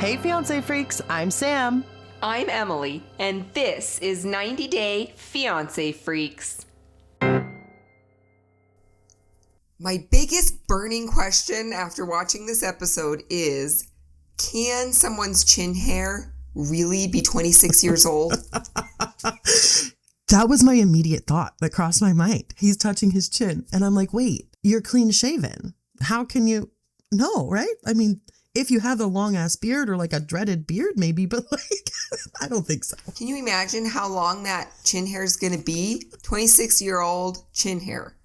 Hey, fiancé freaks, I'm Sam. I'm Emily, and this is 90 Day Fiancé Freaks. My biggest burning question after watching this episode is, can someone's chin hair really be 26 years old? That was my immediate thought that crossed my mind. He's touching his chin, and I'm like, wait, you're clean shaven. How can you? No, right? I mean, if you have a long ass beard or like a dreaded beard, maybe, but like, I don't think so. Can you imagine how long that chin hair is going to be? 26-year-old chin hair.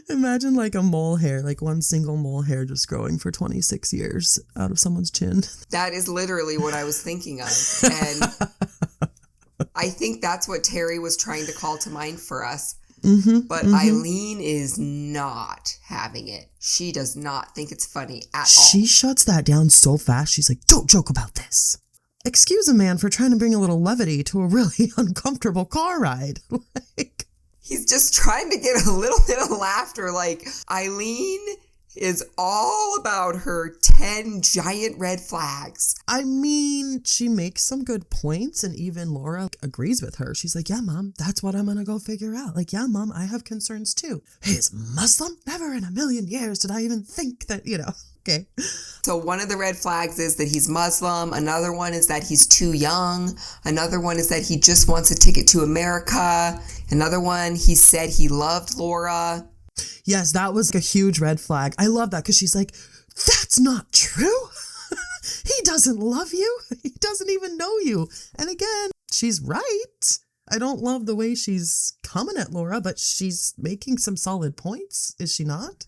Imagine like a mole hair, like one single mole hair just growing for 26 years out of someone's chin. That is literally what I was thinking of. And I think that's what Terry was trying to call to mind for us. But Eileen is not having it. She does not think it's funny at all. She shuts that down so fast. She's like, don't joke about this. Excuse a man for trying to bring a little levity to a really uncomfortable car ride. Like, he's just trying to get a little bit of laughter. Like, Eileen is all about her 10 giant red flags. I mean, she makes some good points, and even Laura agrees with her. She's like, yeah, Mom, that's what I'm going to go figure out. Like, yeah, Mom, I have concerns too. He's Muslim? Never in a million years did I even think that, okay. So one of the red flags is that he's Muslim. Another one is that he's too young. Another one is that he just wants a ticket to America. Another one, he said he loved Laura. Yes, that was a huge red flag. I love that because she's like, that's not true. He doesn't love you. He doesn't even know you. And again, she's right. I don't love the way she's coming at Laura, but she's making some solid points. Is she not?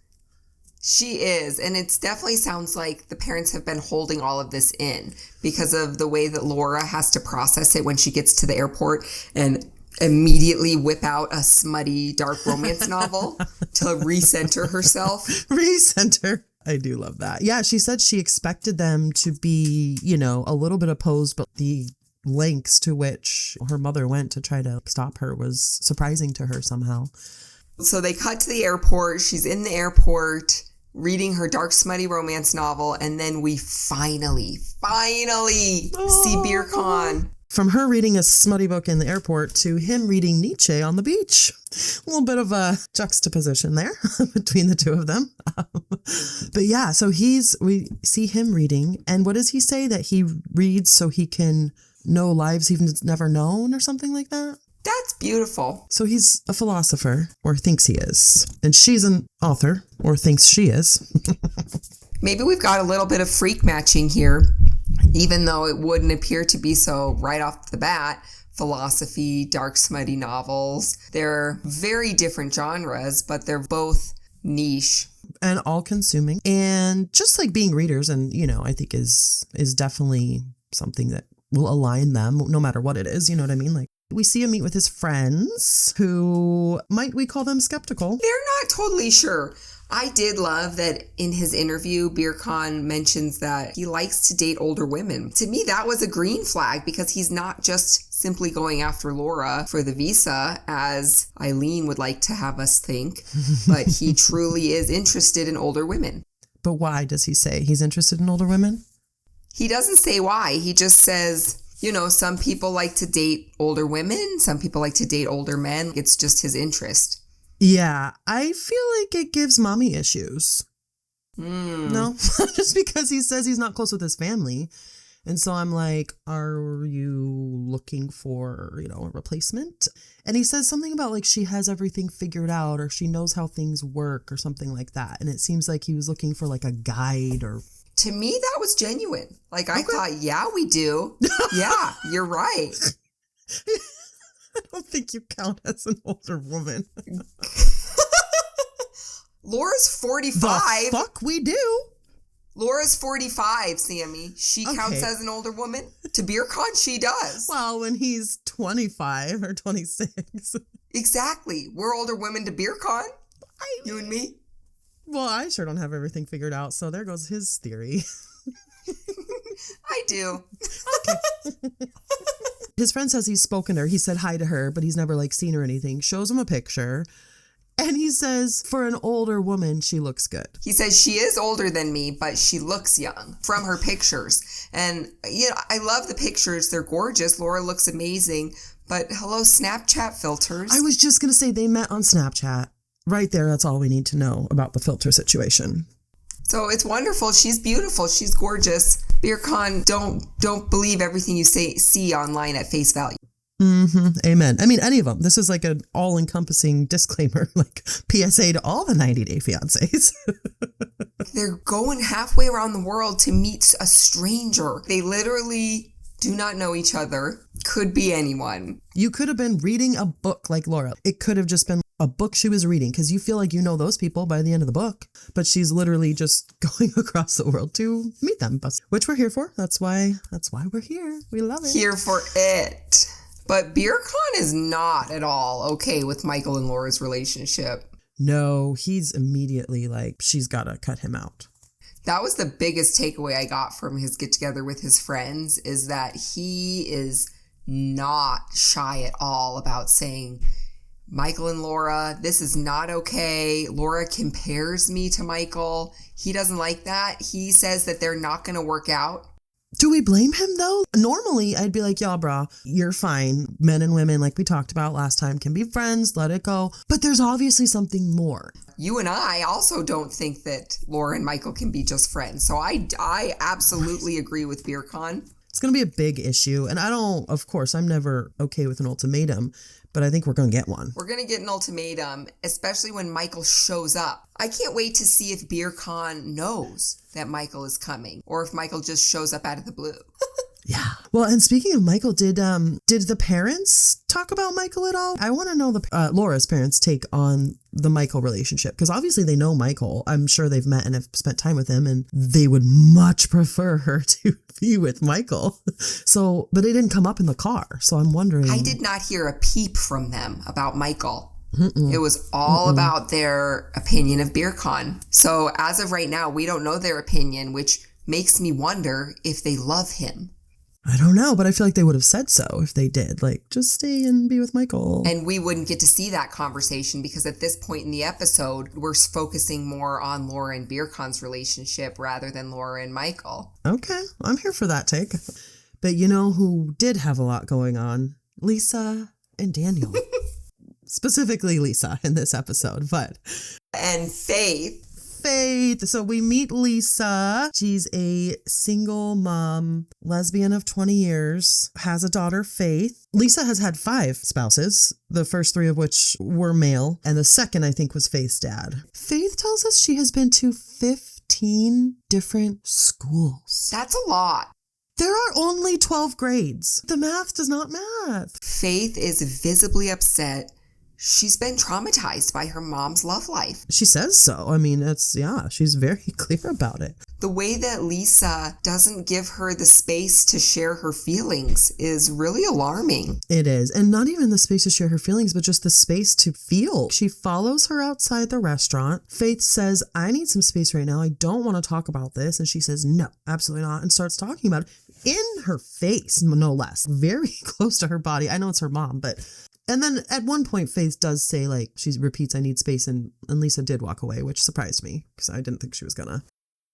She is. And it definitely sounds like the parents have been holding all of this in because of the way that Laura has to process it when she gets to the airport and immediately whip out a smutty dark romance novel to recenter herself. Recenter. I do love that. Yeah, she said she expected them to be, a little bit opposed, but the lengths to which her mother went to try to stop her was surprising to her somehow. So they cut to the airport. She's in the airport reading her dark, smutty romance novel, and then we finally see Beer Con. From her reading a smutty book in the airport to him reading Nietzsche on the beach. A little bit of a juxtaposition there between the two of them. But yeah, so we see him reading. And what does he say? That he reads so he can know lives he's never known or something like that? That's beautiful. So he's a philosopher, or thinks he is. And she's an author, or thinks she is. Maybe we've got a little bit of freak matching here. Even though it wouldn't appear to be so right off the bat, philosophy, dark, smutty novels, they're very different genres, but they're both niche. And all-consuming. And just like being readers, and, I think is definitely something that will align them, no matter what it is, you know what I mean? Like, we see him meet with his friends, who, might we call them skeptical? They're not totally sure. I did love that in his interview, Beer Con mentions that he likes to date older women. To me, that was a green flag because he's not just simply going after Laura for the visa, as Eileen would like to have us think, but he truly is interested in older women. But why does he say he's interested in older women? He doesn't say why. He just says, some people like to date older women. Some people like to date older men. It's just his interest. Yeah, I feel like it gives mommy issues. No, just because he says he's not close with his family. And so I'm like, are you looking for, a replacement? And he says something about like she has everything figured out, or she knows how things work, or something like that. And it seems like he was looking for like a guide or... To me, that was genuine. Like, I thought, yeah, we do. Yeah, you're right. I don't think you count as an older woman. Laura's 45. The fuck we do. Laura's 45, Sammy. She counts as an older woman. To Beer Con, she does. Well, when he's 25 or 26. Exactly. We're older women to Beer Con. You and me. Well, I sure don't have everything figured out, so there goes his theory. I do. Okay. His friend says he's spoken to her. He said hi to her, but he's never seen her or anything. Shows him a picture. And he says, for an older woman, she looks good. He says she is older than me, but she looks young from her pictures. And, you know, I love the pictures. They're gorgeous. Laura looks amazing. But hello, Snapchat filters. I was just going to say they met on Snapchat. Right there, that's all we need to know about the filter situation. So it's wonderful. She's beautiful. She's gorgeous. Beer Con, don't believe everything you see online at face value. Amen. I mean, any of them. This is like an all-encompassing disclaimer, like PSA to all the 90-day fiancés. They're going halfway around the world to meet a stranger. They literally do not know each other. Could be anyone. You could have been reading a book like Laura. It could have just been a book she was reading because you feel like you know those people by the end of the book. But she's literally just going across the world to meet them, which we're here for. That's why we're here. We love it. Here for it. But Beer Con is not at all okay with Michael and Laura's relationship. No, he's immediately like, she's got to cut him out. That was the biggest takeaway I got from his get together with his friends, is that he is not shy at all about saying, Michael and Laura, this is not okay. Laura compares me to Michael. He doesn't like that. He says that they're not going to work out. Do we blame him though? Normally I'd be like, yeah, brah, you're fine. Men and women, like we talked about last time, can be friends, let it go. But there's obviously something more. You and I also don't think that Laura and Michael can be just friends. So I absolutely agree with Beer Con. It's going to be a big issue. And of course, I'm never okay with an ultimatum, but I think we're going to get one. We're going to get an ultimatum, especially when Michael shows up. I can't wait to see if Beer Con knows that Michael is coming, or if Michael just shows up out of the blue. Yeah. Well, and speaking of Michael, did the parents talk about Michael at all? I want to know Laura's parents' take on the Michael relationship, because obviously they know Michael. I'm sure they've met and have spent time with him, and they would much prefer her to be with Michael. So, but it didn't come up in the car. So I'm wondering. I did not hear a peep from them about Michael. It was all about their opinion of Beer Con. So as of right now, we don't know their opinion, which makes me wonder if they love him. I don't know, but I feel like they would have said so if they did. Like, just stay and be with Michael. And we wouldn't get to see that conversation because at this point in the episode, we're focusing more on Laura and Beer Con's relationship rather than Laura and Michael. Okay, I'm here for that take. But you know who did have a lot going on? Lisa and Daniel. Specifically Lisa in this episode, but... And Faith. So we meet Lisa. She's a single mom, lesbian of 20 years, has a daughter, Faith. Lisa has had 5 spouses, the first 3 of which were male, and the second, I think, was Faith's dad. Faith tells us she has been to 15 different schools. That's a lot. There are only 12 grades. The math does not math. Faith is visibly upset. She's been traumatized by her mom's love life. She says so. I mean, she's very clear about it. The way that Lisa doesn't give her the space to share her feelings is really alarming. It is. And not even the space to share her feelings, but just the space to feel. She follows her outside the restaurant. Faith says, I need some space right now. I don't want to talk about this. And she says, no, absolutely not. And starts talking about it in her face, no less. Very close to her body. I know it's her mom, but... And then at one point, Faith does say, like, she repeats, I need space. And Lisa did walk away, which surprised me because I didn't think she was gonna.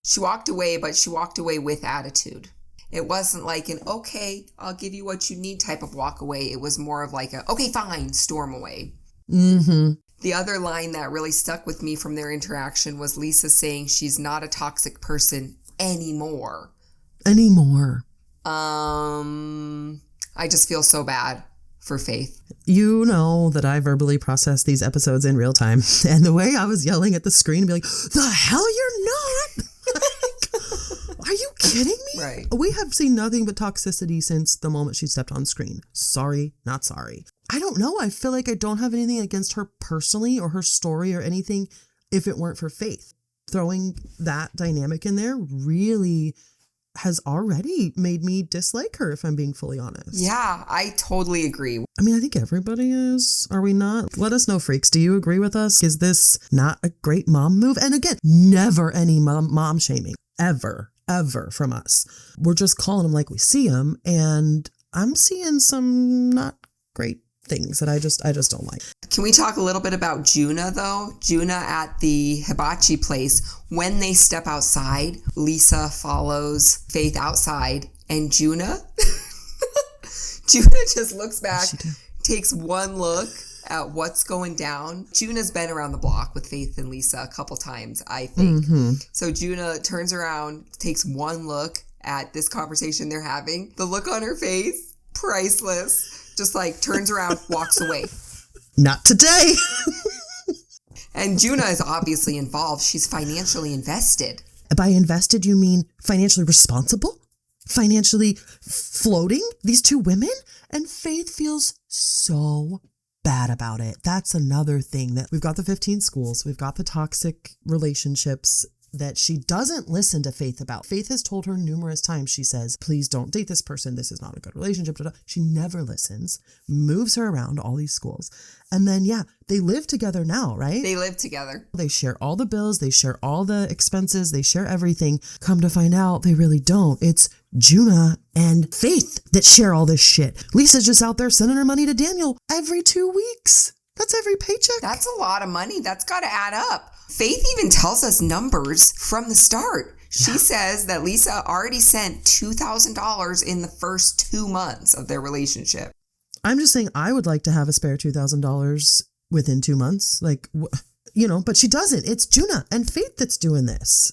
She walked away, but she walked away with attitude. It wasn't like an, okay, I'll give you what you need type of walk away. It was more of like a, okay, fine, storm away. Mm-hmm. The other line that really stuck with me from their interaction was Lisa saying she's not a toxic person anymore. I just feel so bad for Faith. You know that I verbally process these episodes in real time. And the way I was yelling at the screen and be like, the hell you're not! Like, are you kidding me? Right. We have seen nothing but toxicity since the moment she stepped on screen. Sorry, not sorry. I don't know. I feel like I don't have anything against her personally or her story or anything if it weren't for Faith. Throwing that dynamic in there really has already made me dislike her, if I'm being fully honest. Yeah, I totally agree. I mean, I think everybody is. Are we not? Let us know, freaks. Do you agree with us? Is this not a great mom move? And again, never any mom shaming. Ever from us. We're just calling them like we see them. And I'm seeing some not great things that I just don't like. Can we talk a little bit about Juna, though? Juna at the hibachi place. When they step outside, Lisa follows Faith outside, and Juna just looks back, takes one look at what's going down. Juna's been around the block with Faith and Lisa a couple times, I think. Mm-hmm. So Juna turns around, takes one look at this conversation they're having. The look on her face, priceless. Just like turns around, walks away. Not today. And Juna is obviously involved. She's financially invested. By invested, you mean financially responsible? Financially floating? These two women? And Faith feels so bad about it. That's another thing that we've got the 15 schools. We've got the toxic relationships that she doesn't listen to Faith about. Faith has told her numerous times, she says, please don't date this person. This is not a good relationship. She never listens, moves her around all these schools. And then, they live together now, right? They live together. They share all the bills. They share all the expenses. They share everything. Come to find out, they really don't. It's Juna and Faith that share all this shit. Lisa's just out there sending her money to Daniel every 2 weeks. That's every paycheck. That's a lot of money. That's got to add up. Faith even tells us numbers from the start. She says that Lisa already sent $2,000 in the first 2 months of their relationship. I'm just saying I would like to have a spare $2,000 within 2 months. But she doesn't. It's Juna and Faith that's doing this.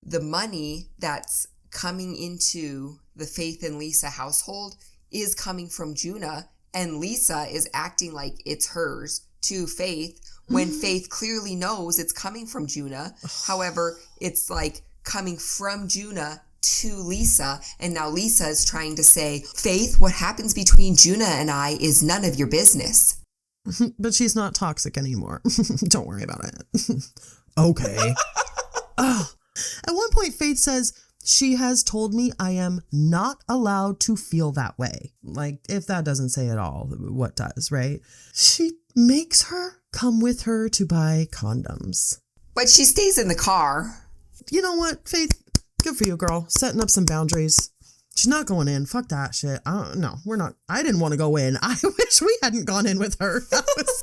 The money that's coming into the Faith and Lisa household is coming from Juna, and Lisa is acting like it's hers to Faith when Faith clearly knows it's coming from Juna. However, it's like coming from Juna to Lisa, and now Lisa is trying to say, Faith, what happens between Juna and I is none of your business. But she's not toxic anymore. Don't worry about it. Okay. At one point, Faith says, she has told me I am not allowed to feel that way. Like, if that doesn't say it all, what does, right? She makes her come with her to buy condoms. But she stays in the car. You know what, Faith? Good for you, girl. Setting up some boundaries. She's not going in. Fuck that shit. No, we're not. I didn't want to go in. I wish we hadn't gone in with her.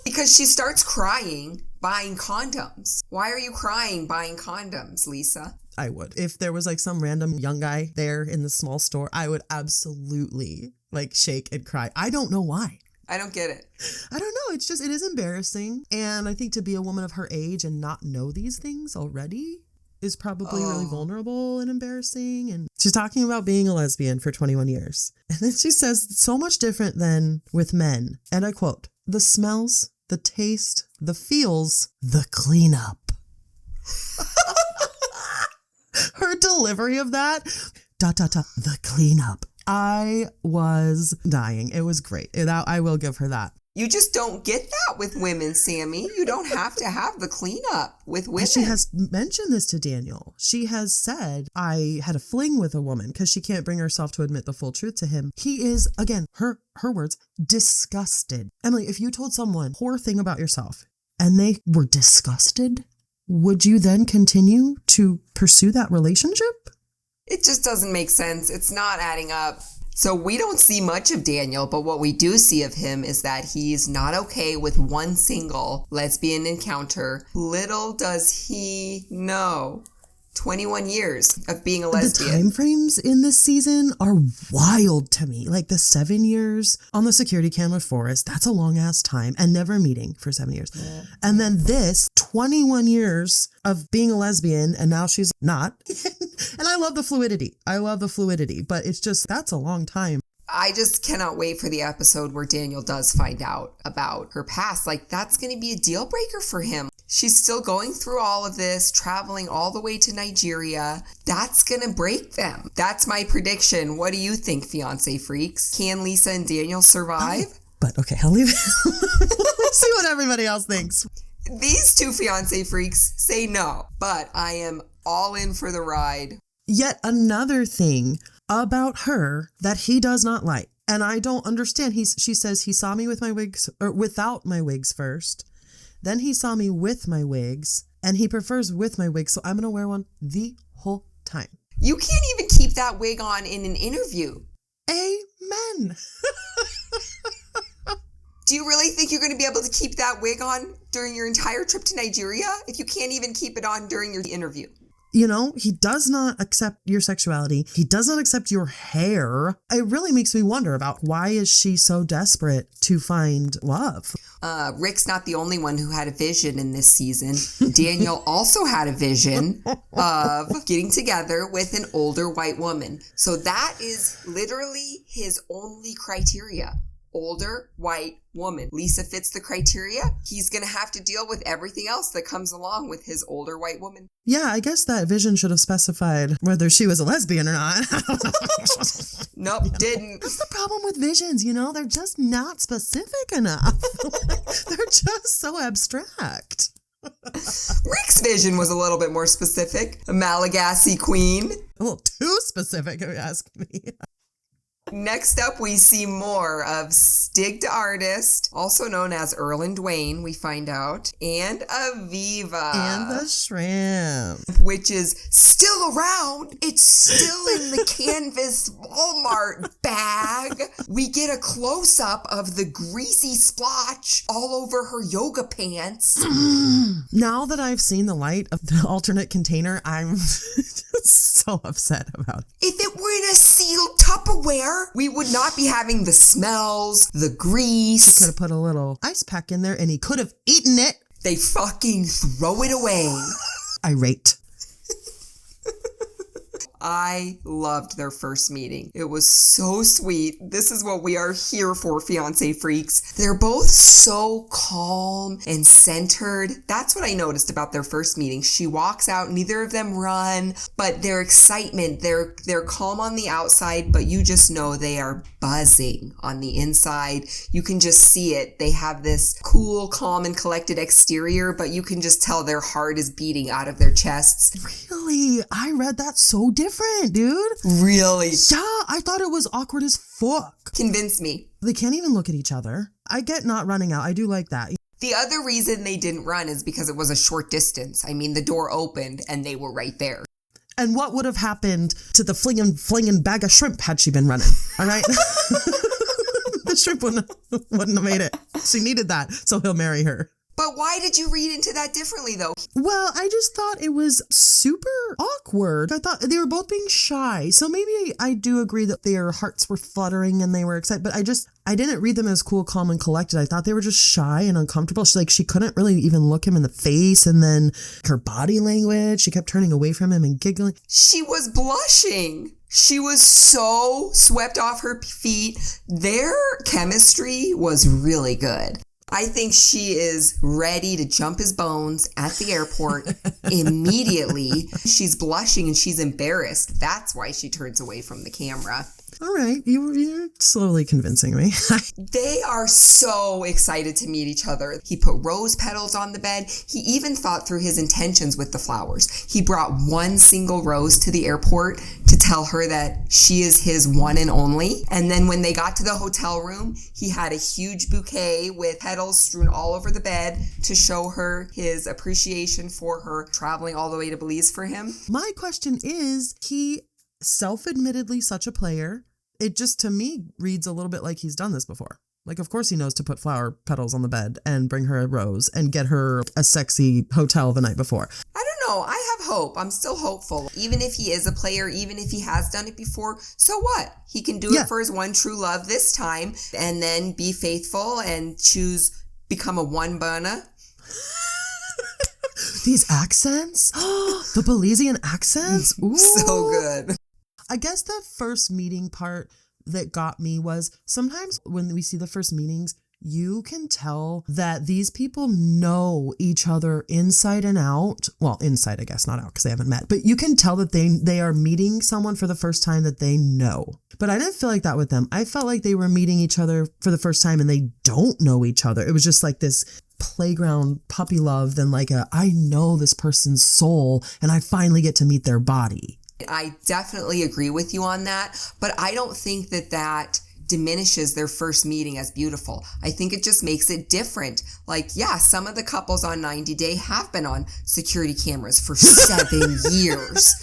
Because she starts crying, buying condoms. Why are you crying, buying condoms, Lisa? I would. If there was like some random young guy there in the small store, I would absolutely shake and cry. I don't know why. I don't get it. I don't know. It is embarrassing. And I think to be a woman of her age and not know these things already is probably really vulnerable and embarrassing. And she's talking about being a lesbian for 21 years. And then she says, so much different than with men. And I quote, the smells, the taste, the feels, the cleanup. Her delivery of that, the cleanup. I was dying. It was great. I will give her that. You just don't get that with women, Sammy. You don't have to have the cleanup with women. She has mentioned this to Daniel. She has said, I had a fling with a woman because she can't bring herself to admit the full truth to him. He is, again, her words, disgusted. Emily, if you told someone a poor thing about yourself and they were disgusted, would you then continue to pursue that relationship? It just doesn't make sense. It's not adding up. So we don't see much of Daniel, but what we do see of him is that he's not okay with one single lesbian encounter. Little does he know. 21 years of being a lesbian. The time frames in this season are wild to me. Like the 7 years on the security cam with Forrest, that's a long ass time, and never meeting for 7 years. Yeah. And then this 21 years of being a lesbian, and now she's not. And I love the fluidity, but it's just, that's a long time. I just cannot wait for the episode where Daniel does find out about her past. Like, that's going to be a deal breaker for him. She's still going through all of this, traveling all the way to Nigeria. That's going to break them. That's my prediction. What do you think, Fiancé Freaks? Can Lisa and Daniel survive? But okay, I'll leave it. Let's see what everybody else thinks. These two Fiancé Freaks say no, but I am all in for the ride. Yet another thing about her that he does not like, and I don't understand. She says he saw me with my wigs, or without my wigs first. Then he saw me with my wigs, and he prefers with my wigs, so I'm going to wear one the whole time. You can't even keep that wig on in an interview. Amen. Do you really think you're going to be able to keep that wig on during your entire trip to Nigeria if you can't even keep it on during your interview? You know, he does not accept your sexuality. He does not accept your hair. It really makes me wonder about why is she so desperate to find love? Rick's not the only one who had a vision in this season. Daniel also had a vision of getting together with an older white woman. So that is literally his only criteria. Older white woman. Lisa fits the criteria. He's going to have to deal with everything else that comes along with his older white woman. Yeah, I guess that vision should have specified whether she was a lesbian or not. Nope, didn't. That's the problem with visions, you know? They're just not specific enough. They're just so abstract. Rick's vision was a little bit more specific. A Malagasy queen. A little too specific, if you ask me. Next up, we see more of Stig the Artist, also known as Earl and Dwayne, we find out, and Aviva. And the shrimp. Which is still around. It's still in the canvas Walmart bag. We get a close-up of the greasy splotch all over her yoga pants. Now that I've seen the light of the alternate container, I'm so upset about it. If it were in a sealed Tupperware, we would not be having the smells, the grease. He could have put a little ice pack in there and he could have eaten it. They fucking throw it away. Irate. I loved their first meeting. It was so sweet. This is what we are here for, fiance freaks. They're both so calm and centered. That's what I noticed about their first meeting. She walks out, neither of them run, but their excitement, they're calm on the outside, but you just know they are buzzing on the inside. You can just see it. They have this cool, calm, and collected exterior, but you can just tell their heart is beating out of their chests. Really? I read that so different, dude. Really? Yeah, I thought it was awkward as fuck. Convince me. They can't even look at each other. I get not running out. I do like that. The other reason they didn't run is because it was a short distance. I mean, the door opened and they were right there. And what would have happened to the flinging bag of shrimp had she been running? All right? The shrimp wouldn't have made it. She needed that, so he'll marry her. But why did you read into that differently, though? Well, I just thought it was super awkward. I thought they were both being shy. So maybe I do agree that their hearts were fluttering and they were excited. But I didn't read them as cool, calm, and collected. I thought they were just shy and uncomfortable. She couldn't really even look him in the face. And then her body language, she kept turning away from him and giggling. She was blushing. She was so swept off her feet. Their chemistry was really good. I think she is ready to jump his bones at the airport immediately. She's blushing and she's embarrassed. That's why she turns away from the camera. All right, you're slowly convincing me. They are so excited to meet each other. He put rose petals on the bed. He even thought through his intentions with the flowers. He brought one single rose to the airport to tell her that she is his one and only. And then when they got to the hotel room, he had a huge bouquet with petals strewn all over the bed to show her his appreciation for her traveling all the way to Belize for him. My question is, he self-admittedly such a player. It just, to me, reads a little bit like he's done this before. Like, of course he knows to put flower petals on the bed and bring her a rose and get her a sexy hotel the night before. I don't know. I have hope. I'm still hopeful. Even if he is a player, even if he has done it before, so what? He can do it for his one true love this time and then be faithful and become a one burner. These accents? The Belizean accents? Ooh. So good. I guess the first meeting part that got me was sometimes when we see the first meetings, you can tell that these people know each other inside and out. Well, inside, I guess, not out because they haven't met. But you can tell that they are meeting someone for the first time that they know. But I didn't feel like that with them. I felt like they were meeting each other for the first time and they don't know each other. It was just like this playground puppy love than like I know this person's soul and I finally get to meet their body. I definitely agree with you on that, but I don't think that diminishes their first meeting as beautiful. I think it just makes it different. Like, yeah, some of the couples on 90 Day have been on security cameras for 7 years.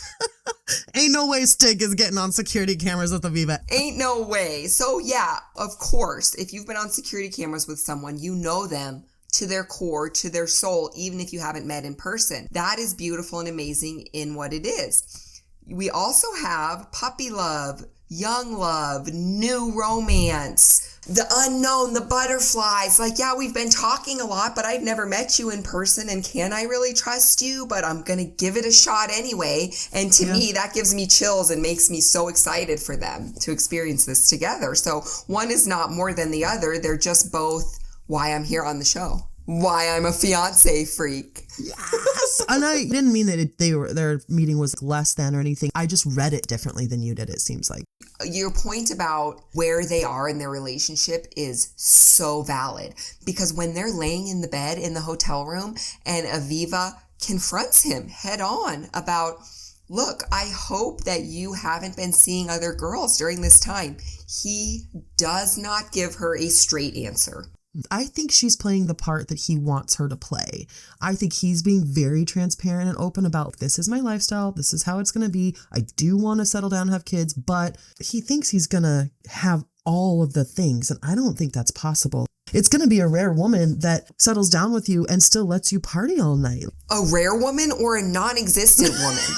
Ain't no way Stig is getting on security cameras with Aviva. Ain't no way. So yeah, of course, if you've been on security cameras with someone, you know them to their core, to their soul, even if you haven't met in person. That is beautiful and amazing in what it is. We also have puppy love, young love, new romance, the unknown, the butterflies. Like, yeah, we've been talking a lot, but I've never met you in person, and can I really trust you? But I'm going to give it a shot anyway. And to me, that gives me chills and makes me so excited for them to experience this together. So one is not more than the other. They're just both why I'm here on the show. Why I'm a fiance freak. Yes. And I didn't mean that their meeting was less than or anything. I just read it differently than you did, it seems like. Your point about where they are in their relationship is so valid, because when they're laying in the bed in the hotel room and Aviva confronts him head on about, look, I hope that you haven't been seeing other girls during this time. He does not give her a straight answer. I think she's playing the part that he wants her to play. I think he's being very transparent and open about, this is my lifestyle, this is how it's going to be. I do want to settle down and have kids, but he thinks he's going to have all of the things, and I don't think that's possible. It's going to be a rare woman that settles down with you and still lets you party all night. A rare woman or a non-existent woman?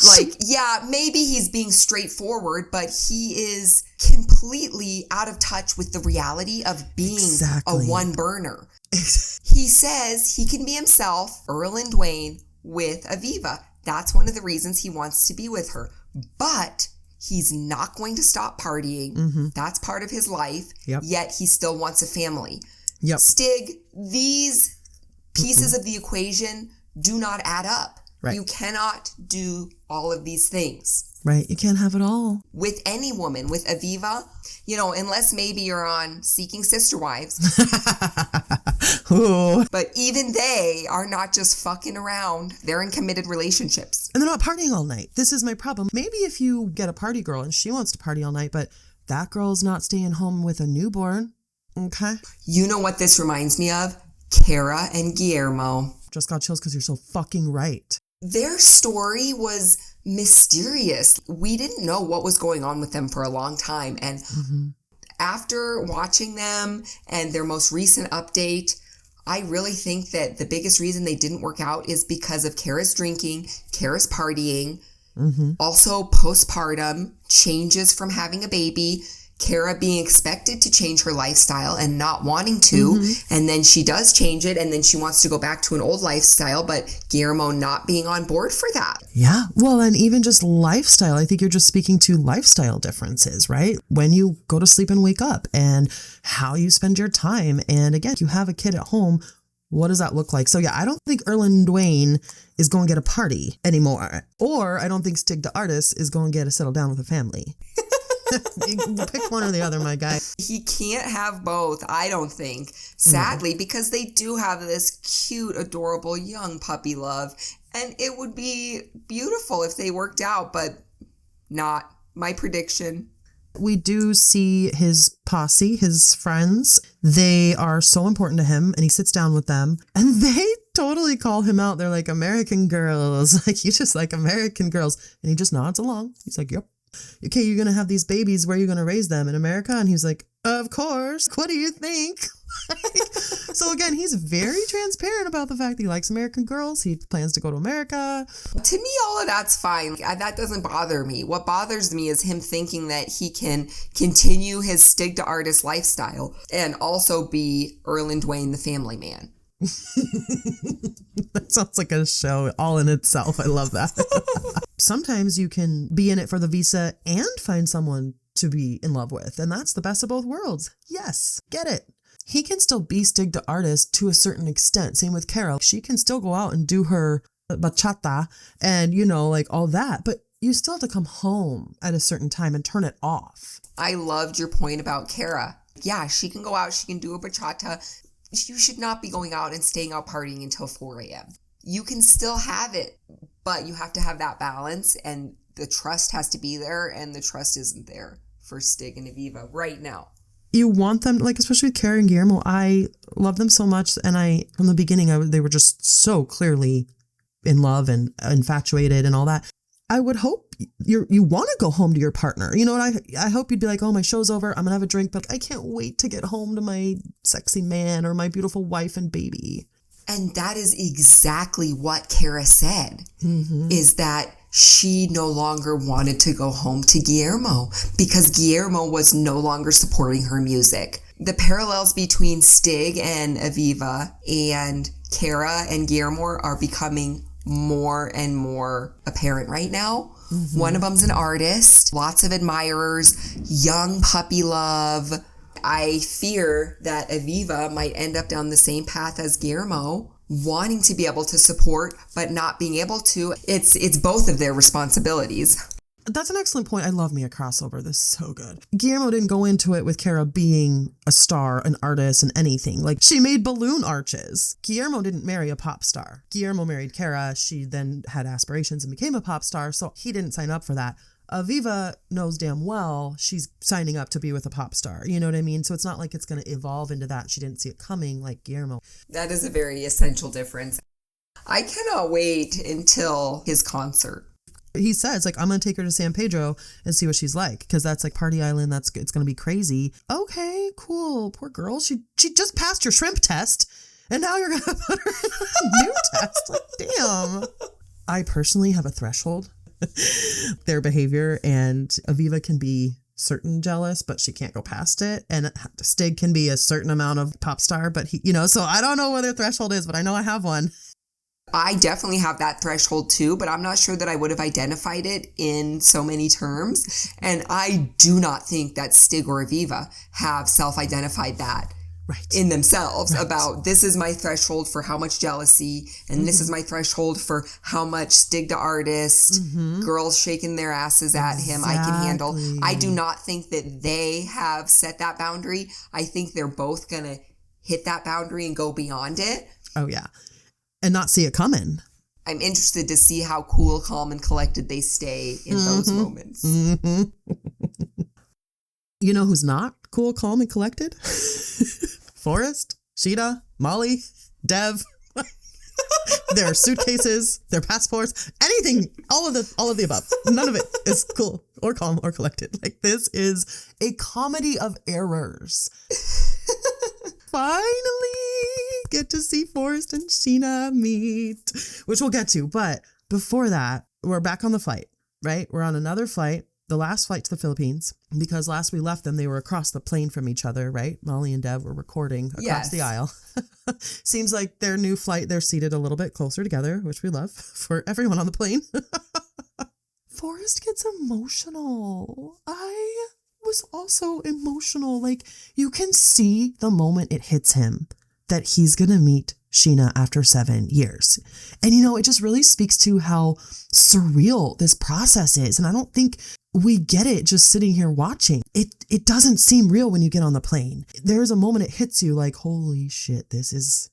Like, yeah, maybe he's being straightforward, but he is completely out of touch with the reality of being a one burner. He says he can be himself, Earl and Dwayne, with Aviva. That's one of the reasons he wants to be with her. But he's not going to stop partying. Mm-hmm. That's part of his life. Yet he still wants a family. Stig, these pieces of the equation do not add up. Right. You cannot do all of these things. Right. You can't have it all. With any woman, with Aviva, unless maybe you're on Seeking Sister Wives. But even they are not just fucking around. They're in committed relationships. And they're not partying all night. This is my problem. Maybe if you get a party girl and she wants to party all night, but that girl's not staying home with a newborn. Okay. You know what this reminds me of? Kara and Guillermo. Just got chills because you're so fucking right. Their story was mysterious. We didn't know what was going on with them for a long time. And after watching them and their most recent update, I really think that the biggest reason they didn't work out is because of Kara's drinking, Kara's partying, also postpartum, changes from having a baby, Kara being expected to change her lifestyle and not wanting to, and then she does change it, and then she wants to go back to an old lifestyle, but Guillermo not being on board for that. Yeah, well, and even just lifestyle, I think you're just speaking to lifestyle differences, right? When you go to sleep and wake up, and how you spend your time, and again, you have a kid at home, what does that look like? So yeah, I don't think Erlen Dwayne is going to get a party anymore, or I don't think Stig the artist is going to get to settle down with a family. Pick one or the other, my guy. He can't have both, I don't think. Sadly, because they do have this cute, adorable young puppy love. And it would be beautiful if they worked out, but not my prediction. We do see his posse, his friends. They are so important to him, and he sits down with them, and they totally call him out. They're like, American girls. Like, you just like American girls. And he just nods along. He's like, yep. Okay, you're going to have these babies. Where are you going to raise them? In America? And he's like, of course. What do you think? So again, he's very transparent about the fact that he likes American girls. He plans to go to America. To me, all of that's fine. That doesn't bother me. What bothers me is him thinking that he can continue his Stig the artist lifestyle and also be Erlen Dwayne the family man. That sounds like a show all in itself. I love that. Sometimes you can be in it for the visa and find someone to be in love with, and that's the best of both worlds. Yes, get it. He can still be Stig the artist to a certain extent. Same with Carol. She can still go out and do her bachata and, like all that, but you still have to come home at a certain time and turn it off. I loved your point about Kara. Yeah, she can go out, she can do a bachata. You should not be going out and staying out partying until 4 a.m. You can still have it, but you have to have that balance, and the trust has to be there, and the trust isn't there for Stig and Aviva right now. You want them, especially with Kara and Guillermo, I love them so much, and from the beginning, they were just so clearly in love and infatuated and all that. I would hope you want to go home to your partner. You know what? I hope you'd be like, oh, my show's over. I'm going to have a drink, but I can't wait to get home to my sexy man or my beautiful wife and baby. And that is exactly what Cara said, is that she no longer wanted to go home to Guillermo because Guillermo was no longer supporting her music. The parallels between Stig and Aviva and Cara and Guillermo are becoming more and more apparent right now. One of them's an artist, lots of admirers, young puppy love. I fear that Aviva might end up down the same path as Guillermo, wanting to be able to support, but not being able to. It's both of their responsibilities. That's an excellent point. I love me a crossover. This is so good. Guillermo didn't go into it with Cara being a star, an artist, and anything. Like, she made balloon arches. Guillermo didn't marry a pop star. Guillermo married Cara. She then had aspirations and became a pop star, so he didn't sign up for that. Aviva knows damn well she's signing up to be with a pop star. You know what I mean? So it's not like it's going to evolve into that. She didn't see it coming like Guillermo. That is a very essential difference. I cannot wait until his concert. He says, like, I'm going to take her to San Pedro and see what she's like, because that's like party island. It's going to be crazy. Okay, cool. Poor girl. She just passed your shrimp test, and now you're going to put her in a new test. Like, damn. I personally have a threshold. Their behavior, and Aviva can be certain jealous, but she can't go past it. And Stig can be a certain amount of pop star, but he, so I don't know what their threshold is, but I know I have one. I definitely have that threshold too, but I'm not sure that I would have identified it in so many terms. And I do not think that Stig or Aviva have self-identified that in themselves about this is my threshold for how much jealousy, and this is my threshold for how much Stig the artist, girls shaking their asses at him, I can handle. I do not think that they have set that boundary. I think they're both going to hit that boundary and go beyond it. Oh, yeah. And not see it coming. I'm interested to see how cool, calm, and collected they stay in those moments. You know who's not cool, calm, and collected? Forrest, Sheena, Molly, Dev. Their suitcases, their passports, anything, all of the above. None of it is cool or calm or collected. Like, this is a comedy of errors. Finally get to see Forrest and Sheena meet, which we'll get to. But before that, we're back on the flight, right? We're on another flight, the last flight to the Philippines, because last we left them, they were across the plane from each other, right? Molly and Dev were recording across the aisle. Seems like their new flight, they're seated a little bit closer together, which we love for everyone on the plane. Forrest gets emotional. I was also emotional. Like, you can see the moment it hits him that he's going to meet Sheena after 7 years. And, it just really speaks to how surreal this process is. And I don't think we get it just sitting here watching. It doesn't seem real when you get on the plane. There's a moment it hits you like, holy shit, this is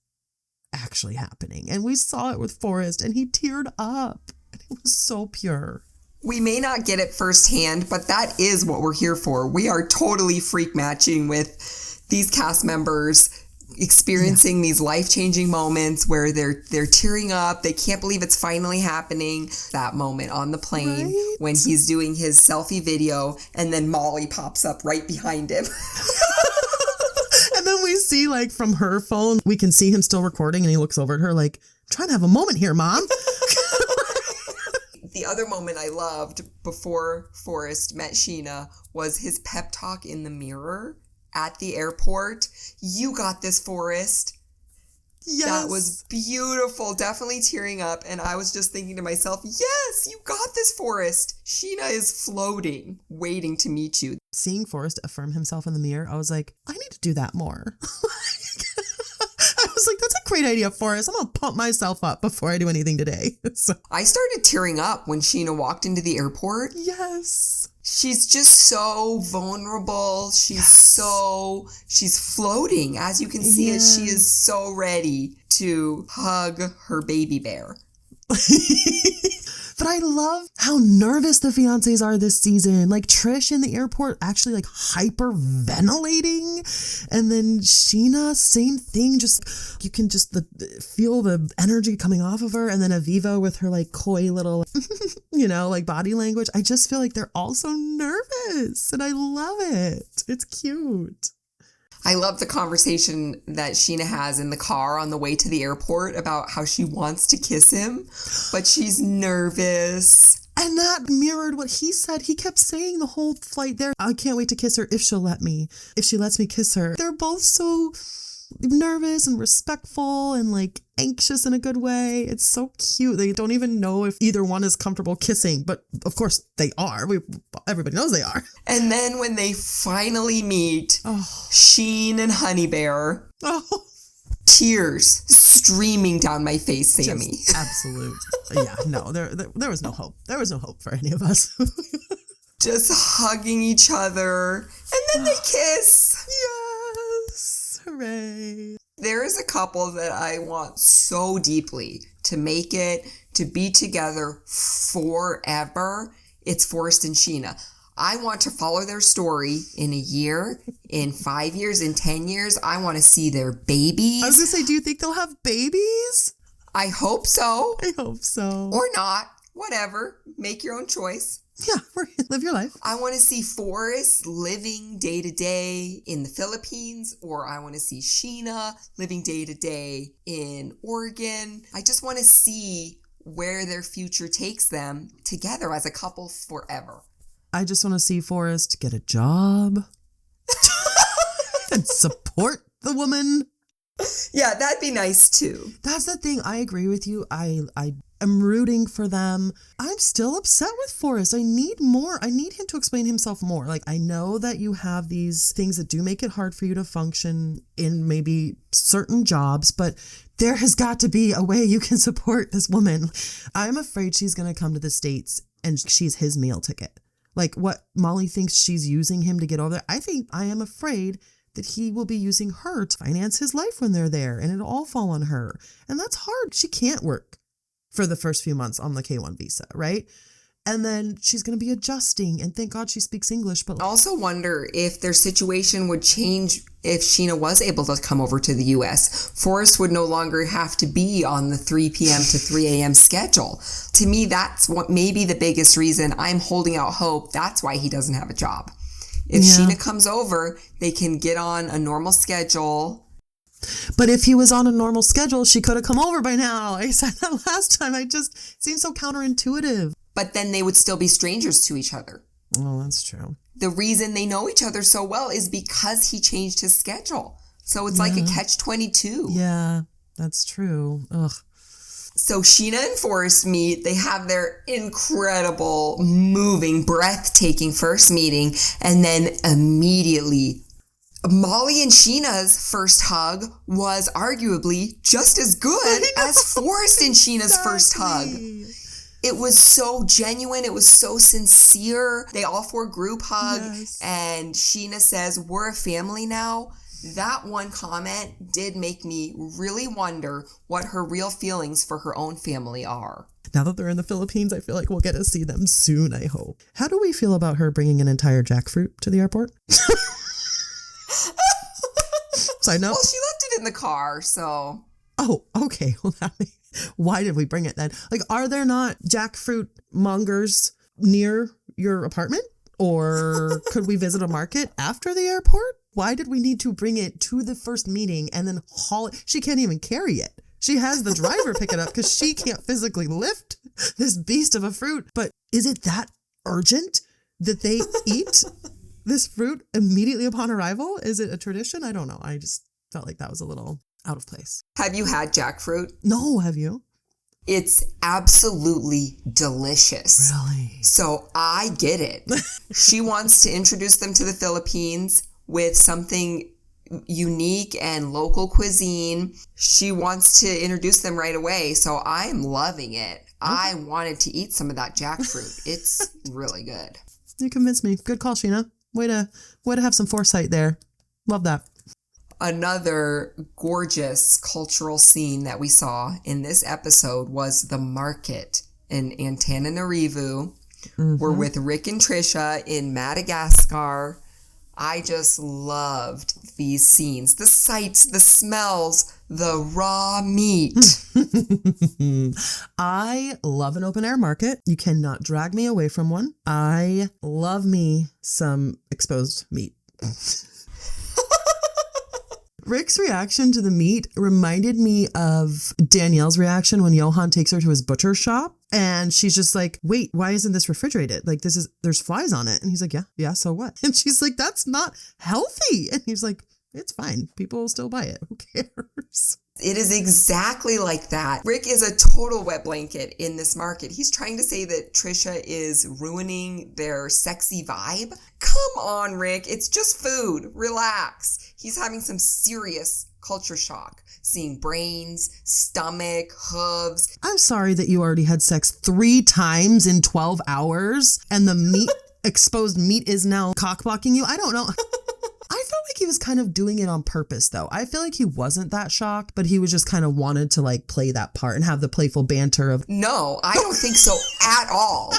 actually happening. And we saw it with Forrest, and he teared up. And it was so pure. We may not get it firsthand, but that is what we're here for. We are totally freak matching with these cast members, experiencing these life-changing moments where they're tearing up. They can't believe it's finally happening. That moment on the plane when he's doing his selfie video, and then Molly pops up right behind him. And then we see, like, from her phone, we can see him still recording, and he looks over at her like, trying to have a moment here, Mom. The other moment I loved before Forrest met Sheena was his pep talk in the mirror at the airport. You got this, Forrest. Yes. That was beautiful. Definitely tearing up. And I was just thinking to myself, yes, you got this, Forrest. Sheena is floating, waiting to meet you. Seeing Forrest affirm himself in the mirror, I was like, I need to do that more. I was like, that's a great idea, Forrest. I'm going to pump myself up before I do anything today. So. I started tearing up when Sheena walked into the airport. Yes. She's just so vulnerable. She's floating. As you can see, she is so ready to hug her baby bear. But I love how nervous the fiancés are this season. Like, Trish in the airport actually, like, hyperventilating. And then Sheena, same thing. Just, you can just feel the energy coming off of her. And then Aviva with her, like, coy little, like body language. I just feel like they're all so nervous and I love it. It's cute. I love the conversation that Scheana has in the car on the way to the airport about how she wants to kiss him, but she's nervous. And that mirrored what he said. He kept saying the whole flight there, I can't wait to kiss her if she'll let me. If she lets me kiss her. They're both so nervous and respectful and like anxious in a good way. It's so cute. They don't even know if either one is comfortable kissing, but of course they are. Everybody knows they are. And then when they finally meet, Sheen and Honey Bear, tears streaming down my face, Sammy. Just absolute. Yeah, no, there was no hope. There was no hope for any of us. Just hugging each other, and then they kiss. Yes, hooray. There is a couple that I want so deeply to make it, to be together forever. It's Forrest and Scheana. I want to follow their story in a year, in 5 years, in 10 years. I want to see their babies. I was going to say, do you think they'll have babies? I hope so. I hope so. Or not. Whatever. Make your own choice. Yeah, live your life. I want to see Forrest living day to day in the Philippines, or I want to see Scheana living day to day in Oregon. I just want to see where their future takes them together as a couple forever. I just want to see Forrest get a job and support the woman. Yeah, that'd be nice too. That's the thing. I agree with you. I am rooting for them. I'm still upset with Forrest. I need more. I need him to explain himself more. Like, I know that you have these things that do make it hard for you to function in maybe certain jobs, but there has got to be a way you can support this woman. I'm afraid she's going to come to the States and she's his meal ticket. Like what Molly thinks she's using him to get over there. I am afraid that he will be using her to finance his life when they're there and it'll all fall on her. And that's hard. She can't work for the first few months on the K-1 visa, right? And then she's going to be adjusting, and thank God she speaks English. But I also wonder if their situation would change if Scheana was able to come over to the U.S. Forrest would no longer have to be on the 3 p.m. to 3 a.m. schedule. To me, that's what maybe the biggest reason I'm holding out hope. That's why he doesn't have a job. If Scheana comes over, they can get on a normal schedule. But if he was on a normal schedule, she could have come over by now. I said that last time. It seems so counterintuitive. But then they would still be strangers to each other. Oh, that's true. The reason they know each other so well is because he changed his schedule. So it's like a catch-22. Yeah, that's true. Ugh. So Scheana and Forrest meet. They have their incredible, moving, breathtaking first meeting. And then immediately, Molly and Sheena's first hug was arguably just as good as Forrest and Sheena's first hug. It was so genuine. It was so sincere. They all four group hug. Yes. And Scheana says, we're a family now. That one comment did make me really wonder what her real feelings for her own family are. Now that they're in the Philippines, I feel like we'll get to see them soon, I hope. How do we feel about her bringing an entire jackfruit to the airport? Side note. Well, she left it in the car, so... Oh, okay. Well, why did we bring it then? Like, are there not jackfruit mongers near your apartment? Or could we visit a market after the airport? Why did we need to bring it to the first meeting and then haul it? She can't even carry it. She has the driver pick it up because she can't physically lift this beast of a fruit. But is it that urgent that they eat this fruit immediately upon arrival? Is it a tradition? I don't know. I just felt like that was a little out of place. Have you had jackfruit? No, have you? It's absolutely delicious. Really? So I get it. She wants to introduce them to the Philippines with something unique and local cuisine. She wants to introduce them right away. So I'm loving it. Okay. I wanted to eat some of that jackfruit. It's really good. You convinced me. Good call, Scheana. Way to have some foresight there. Love that. Another gorgeous cultural scene that we saw in this episode was the market in Antananarivo. Mm-hmm. We're with Rick and Trisha in Madagascar. I just loved these scenes. The sights, the smells, the raw meat. I love an open air market. You cannot drag me away from one. I love me some exposed meat. Rick's reaction to the meat reminded me of Danielle's reaction when Johan takes her to his butcher shop. And she's just like, wait, why isn't this refrigerated? Like, there's flies on it. And he's like, yeah, so what? And she's like, that's not healthy. And he's like, it's fine. People will still buy it. Who cares? It is exactly like that. Rick is a total wet blanket in this market. He's trying to say that Trisha is ruining their sexy vibe. Come on, Rick. It's just food. Relax. He's having some serious culture shock. Seeing brains, stomach, hooves. I'm sorry that you already had sex 3 times in 12 hours and the meat, exposed meat is now cock-blocking you. I don't know. I felt like he was kind of doing it on purpose, though. I feel like he wasn't that shocked, but he was just kind of wanted to like play that part and have the playful banter of... No, I don't think so at all.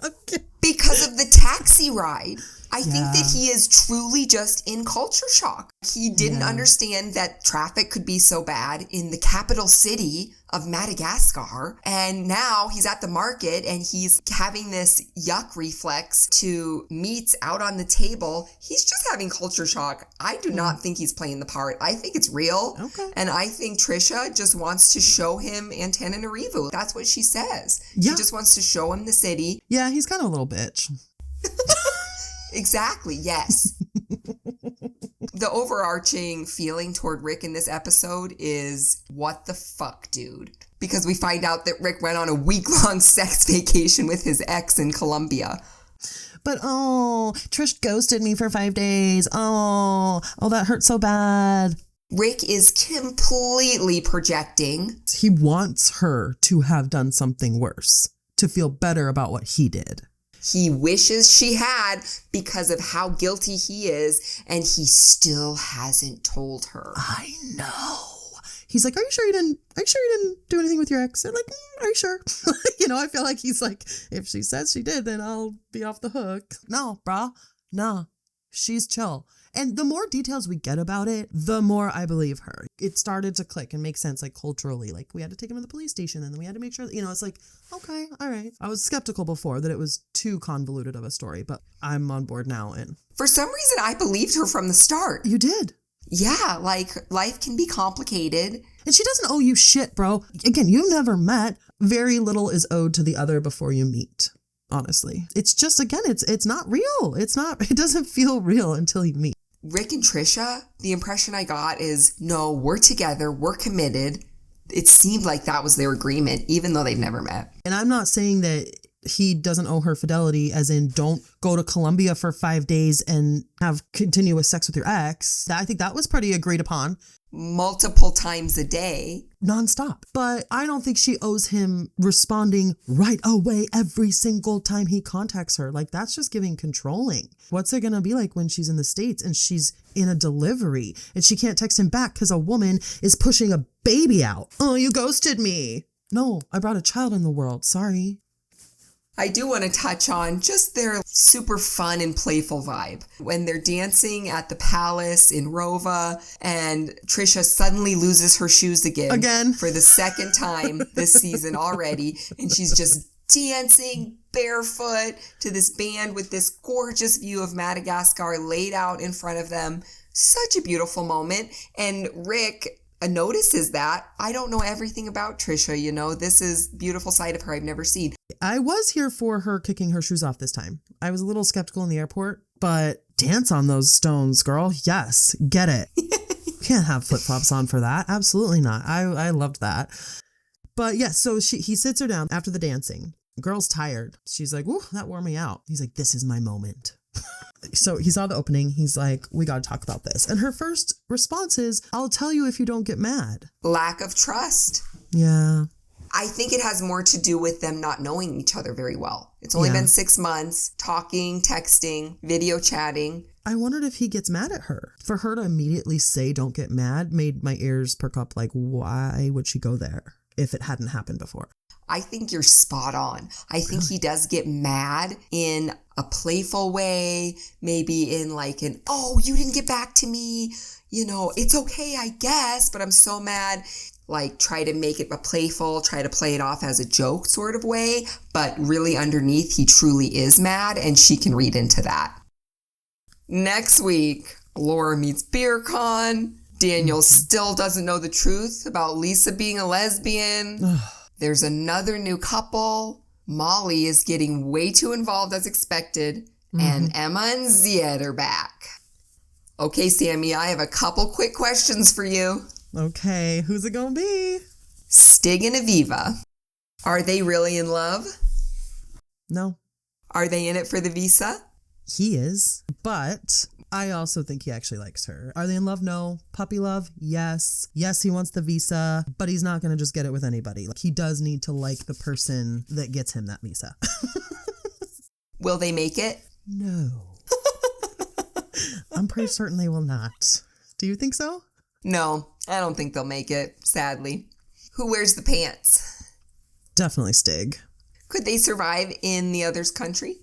Okay. Because of the taxi ride. I think that he is truly just in culture shock. He didn't understand that traffic could be so bad in the capital city of Madagascar. And now he's at the market and he's having this yuck reflex to meats out on the table. He's just having culture shock. I do not think he's playing the part. I think it's real. Okay. And I think Trisha just wants to show him Antananarivo. That's what she says. Yeah. She just wants to show him the city. Yeah, he's kind of a little bitch. Exactly, yes. The overarching feeling toward Rick in this episode is, what the fuck, dude? Because we find out that Rick went on a week-long sex vacation with his ex in Colombia. But, Trish ghosted me for 5 days. Oh, that hurt so bad. Rick is completely projecting. He wants her to have done something worse, to feel better about what he did. He wishes she had because of how guilty he is, and he still hasn't told her. I know. He's like, are you sure you didn't do anything with your ex? They're like, are you sure? I feel like he's like, if she says she did, then I'll be off the hook. No, brah. No, she's chill. And the more details we get about it, the more I believe her. It started to click and make sense, like culturally. Like we had to take him to the police station and then we had to make sure that, it's like, okay, all right. I was skeptical before that it was too convoluted of a story, but I'm on board now. And for some reason, I believed her from the start. You did. Yeah, like life can be complicated. And she doesn't owe you shit, bro. Again, you've never met. Very little is owed to the other before you meet. Honestly, it's just, again, it's not real. It doesn't feel real until you meet. Rick and Trisha, the impression I got is, no, we're together, we're committed. It seemed like that was their agreement, even though they've never met. And I'm not saying that he doesn't owe her fidelity, as in don't go to Colombia for 5 days and have continuous sex with your ex. I think that was pretty agreed upon. Multiple times a day. Nonstop. But I don't think she owes him responding right away every single time he contacts her. Like, that's just giving controlling. What's it going to be like when she's in the States and she's in a delivery and she can't text him back because a woman is pushing a baby out? Oh, you ghosted me. No, I brought a child in the world. Sorry. I do want to touch on just their super fun and playful vibe. When they're dancing at the palace in Rova and Trisha suddenly loses her shoes again. For the second time this season already. And she's just dancing barefoot to this band with this gorgeous view of Madagascar laid out in front of them. Such a beautiful moment. And Rick notices that. I don't know everything about Trisha, this is a beautiful side of her I've never seen. I was here for her kicking her shoes off this time. I was a little skeptical in the airport, but dance on those stones, girl. Yes, get it. Can't have flip-flops on for that. Absolutely not. I loved that. But yeah, so he sits her down after the dancing. Girl's tired. She's like, ooh, that wore me out. He's like, this is my moment. So he saw the opening. He's like, we got to talk about this. And her first response is, I'll tell you if you don't get mad. Lack of trust. Yeah. I think it has more to do with them not knowing each other very well. It's only been 6 months, talking, texting, video chatting. I wondered if he gets mad at her. For her to immediately say, don't get mad, made my ears perk up like, why would she go there? if it hadn't happened before. I think you're spot on. I think he does get mad in a playful way, maybe in like an, oh, you didn't get back to me. You know, it's okay, I guess, but I'm so mad. Like, try to make it a playful, try to play it off as a joke sort of way. But really underneath, he truly is mad, and she can read into that. Next week, Laura meets BeerCon. Daniel still doesn't know the truth about Lisa being a lesbian. There's another new couple. Molly is getting way too involved as expected. And Emma and Zied are back. Okay, Sammy, I have a couple quick questions for you. Okay, who's it gonna be? Stig and Aviva. Are they really in love? No. Are they in it for the visa? He is, but I also think he actually likes her. Are they in love? No. Puppy love? Yes. Yes, he wants the visa, but he's not going to just get it with anybody. Like, he does need to like the person that gets him that visa. Will they make it? No. I'm pretty certain they will not. Do you think so? No, I don't think they'll make it, sadly. Who wears the pants? Definitely Stig. Could they survive in the other's country?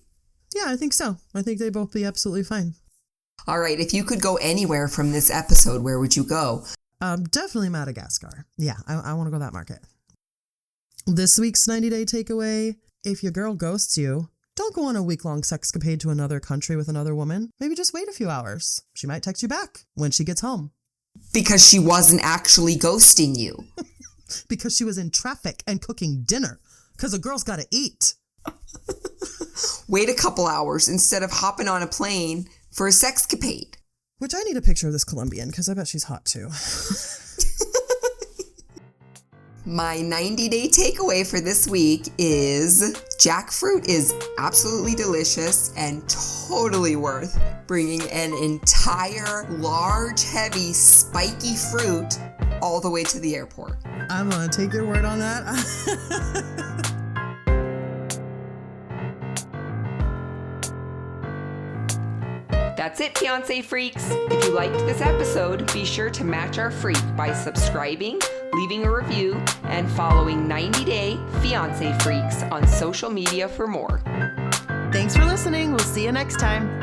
Yeah, I think so. I think they'd both be absolutely fine. All right, if you could go anywhere from this episode, where would you go? Definitely Madagascar. Yeah, I want to go that market. This week's 90-day takeaway: if your girl ghosts you, don't go on a week-long sexcapade to another country with another woman. Maybe just wait a few hours. She might text you back when she gets home. Because she wasn't actually ghosting you. Because she was in traffic and cooking dinner. Because a girl's got to eat. Wait a couple hours instead of hopping on a plane for a sexcapade. Which I need a picture of this Colombian, because I bet she's hot too. My 90-day takeaway for this week is jackfruit is absolutely delicious and totally worth bringing an entire, large, heavy, spiky fruit all the way to the airport. I'm going to take your word on that. That's it, Fiancé Freaks. If you liked this episode, be sure to match our freak by subscribing, leaving a review, and following 90-Day Fiancé Freaks on social media for more. Thanks for listening. We'll see you next time.